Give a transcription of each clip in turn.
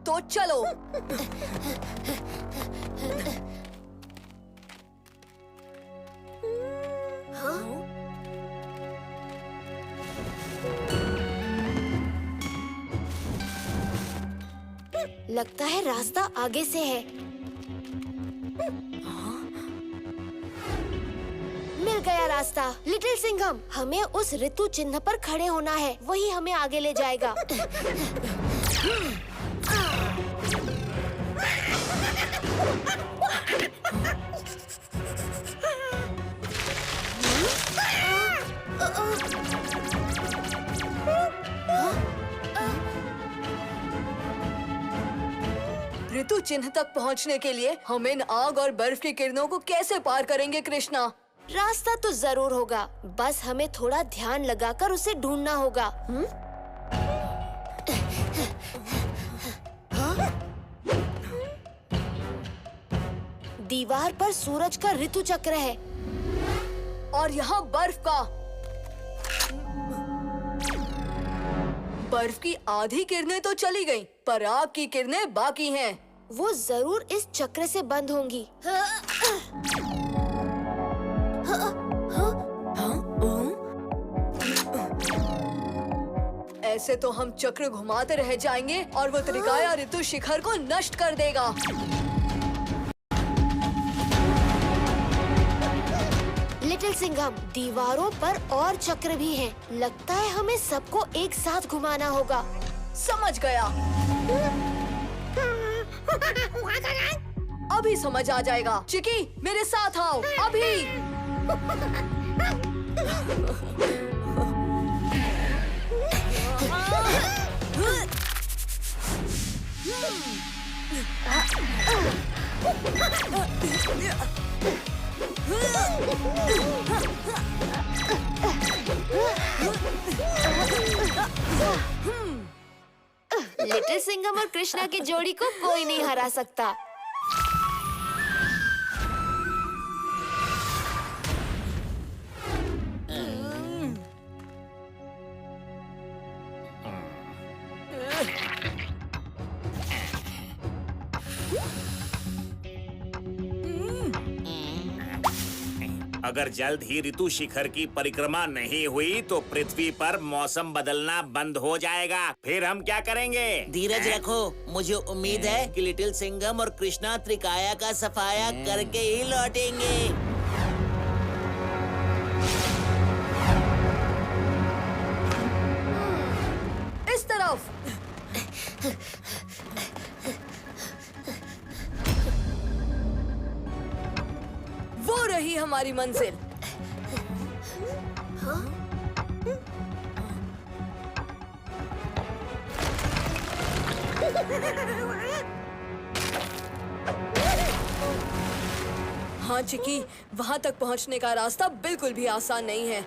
तो चलो। लगता है रास्ता आगे से है। मिल गया रास्ता। लिटिल सिंघम, हमें उस ऋतु चिन्ह पर खड़े होना है, वही हमें आगे ले जाएगा। ऋतु चिन्ह तक पहुंचने के लिए हम इन आग और बर्फ की किरणों को कैसे पार करेंगे कृष्णा? रास्ता तो जरूर होगा, बस हमें थोड़ा ध्यान लगाकर उसे ढूंढना होगा। दीवार पर सूरज का ऋतु चक्र है और यहाँ बर्फ का। बर्फ की आधी किरणें तो चली गईं, पर आग की किरणें बाकी हैं। वो जरूर इस चक्र से बंद होंगी। ऐसे तो हम चक्र घुमाते रह जाएंगे और वो त्रिकाया ऋतु शिखर को नष्ट कर देगा। लिटिल सिंघम, दीवारों पर और चक्र भी हैं। लगता है हमें सबको एक साथ घुमाना होगा। समझ गया। अभी समझ आ जाएगा। चिकी, मेरे साथ आओ अभी। लिटिल सिंघम और कृष्णा की जोड़ी को कोई नहीं हरा सकता। अगर जल्द ही ऋतु शिखर की परिक्रमा नहीं हुई तो पृथ्वी पर मौसम बदलना बंद हो जाएगा। फिर हम क्या करेंगे? धीरज रखो, मुझे उम्मीद है कि लिटिल सिंघम और कृष्णा त्रिकाया का सफाया करके ही लौटेंगे। इस तरफ। वो रही हमारी मंजिल। हाँ चिकी, वहाँ तक पहुँचने का रास्ता बिल्कुल भी आसान नहीं है।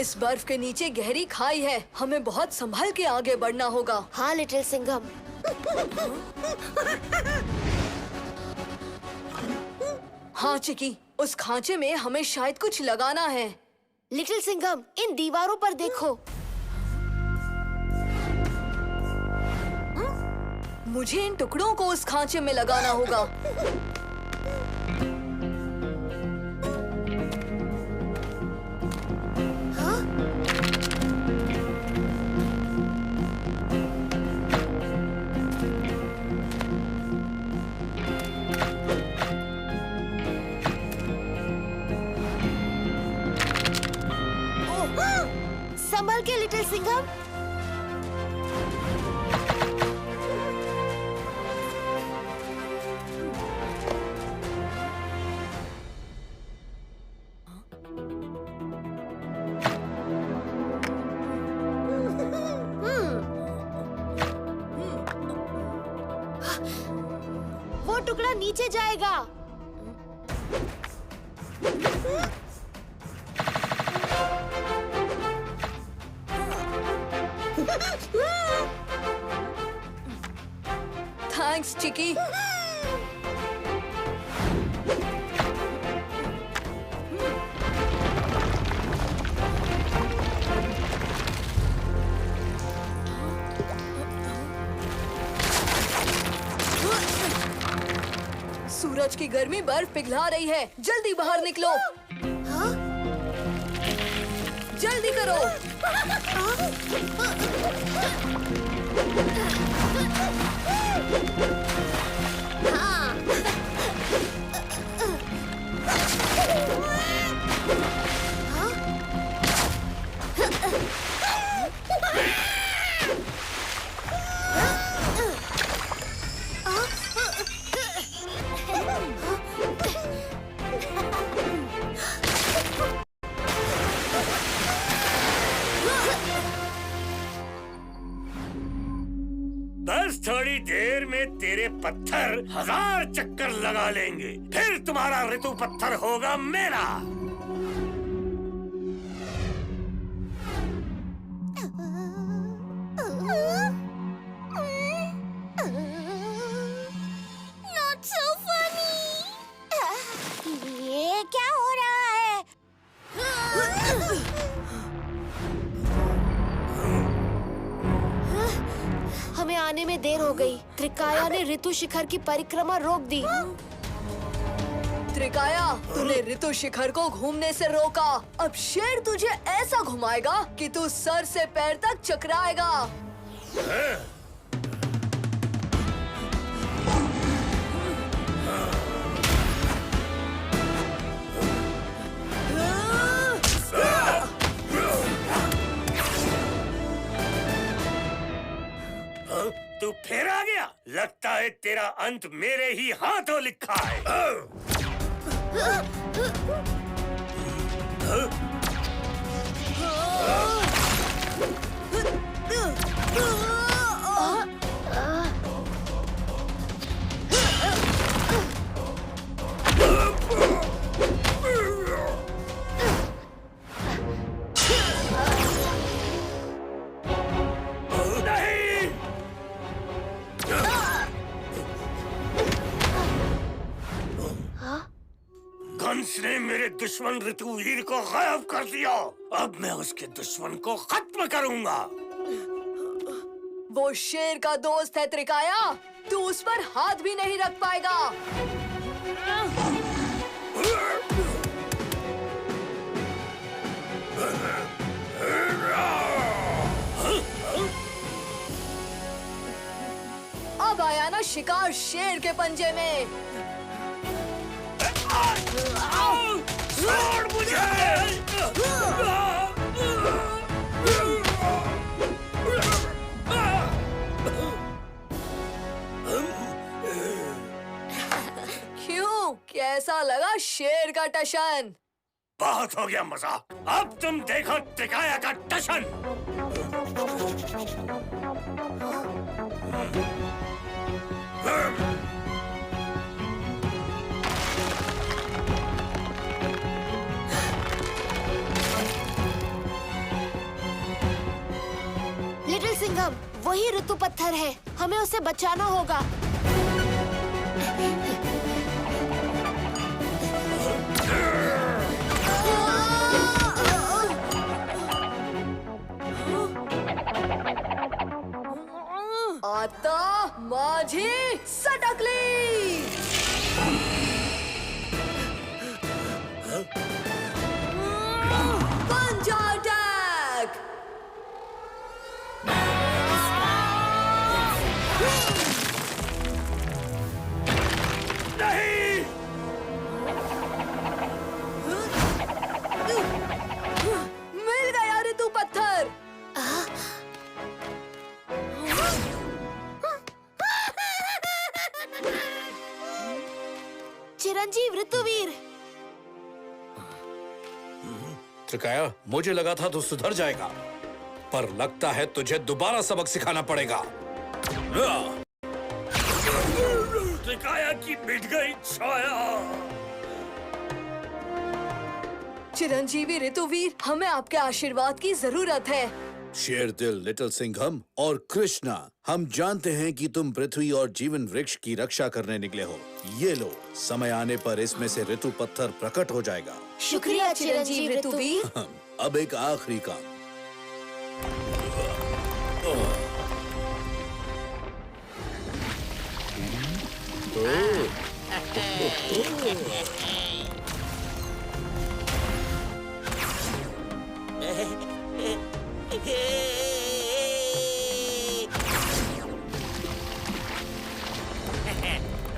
इस बर्फ के नीचे गहरी खाई है, हमें बहुत संभल के आगे बढ़ना होगा। हाँ लिटिल सिंघम। हाँ चिकी, उस खांचे में हमें शायद कुछ लगाना है। लिटिल सिंघम, इन दीवारों पर देखो। मुझे इन टुकड़ों को उस खांचे में लगाना होगा। संभल के लिटिल सिंघम। वो टुकड़ा नीचे जाएगा। थैंक्स चिकी। सूरज की गर्मी बर्फ पिघला रही है। जल्दी बाहर निकलो। हाँ? जल्दी करो। बस थोड़ी देर में तेरे पत्थर 1000 चक्कर लगा लेंगे, फिर तुम्हारा ऋतु पत्थर होगा मेरा। Not so funny. ये क्या हो रहा है? हमें आने में देर हो गई। त्रिकाया ने ऋतु शिखर की परिक्रमा रोक दी। त्रिकाया, तूने ऋतु शिखर को घूमने से रोका। अब शेर तुझे ऐसा घुमाएगा कि तू सर से पैर तक चकराएगा। तू फिर आ गया। लगता है तेरा अंत मेरे ही हाथों लिखा है। कंस ने मेरे दुश्मन ऋतुवीर को गायब कर दिया। अब मैं उसके दुश्मन को खत्म करूंगा। वो शेर का दोस्त है त्रिकाया, तू उस पर हाथ भी नहीं रख पाएगा। अब आया ना शिकार शेर के पंजे में। छोड़ मुझे! क्यों, कैसा लगा शेर का टशन? बहुत हो गया मजाक। अब तुम देखो त्रिकाया का टशन। लिटिल सिंघम, वही ऋतु पत्थर है। हमें उसे बचाना होगा। आता माझी सटकली। पंजा अटैक। नहीं! मिल गया ऋतु पत्थर। चिरंजीव ऋतुवीर। त्रिकाया, मुझे लगा था तू सुधर जाएगा, पर लगता है तुझे दोबारा सबक सिखाना पड़ेगा। त्रिकाया की मिट गई छाया। चिरंजीवी ऋतुवीर, हमें आपके आशीर्वाद की जरूरत है। शेरदिल, लिटिल सिंघम और कृष्णा, हम जानते हैं कि तुम पृथ्वी और जीवन वृक्ष की रक्षा करने निकले हो। ये लो, समय आने पर इसमें से ऋतु पत्थर प्रकट हो जाएगा। शुक्रिया चिरंजीव ऋतुवीर। अब एक आखिरी काम।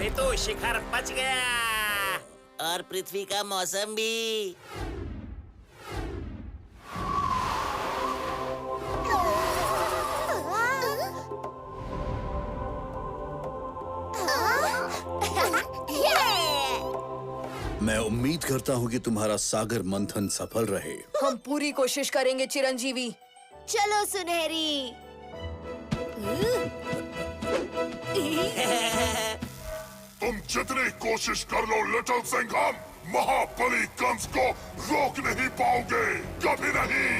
ऋतु शिखर बच गया। और पृथ्वी का मौसम भी। मैं उम्मीद करता हूँ कि तुम्हारा सागर मंथन सफल रहे। हम पूरी कोशिश करेंगे चिरंजीवी। चलो सुनहरी। तुम जितनी कोशिश कर लो लिटिल सिंघम, महाबली कंस को रोक नहीं पाओगे, कभी नहीं।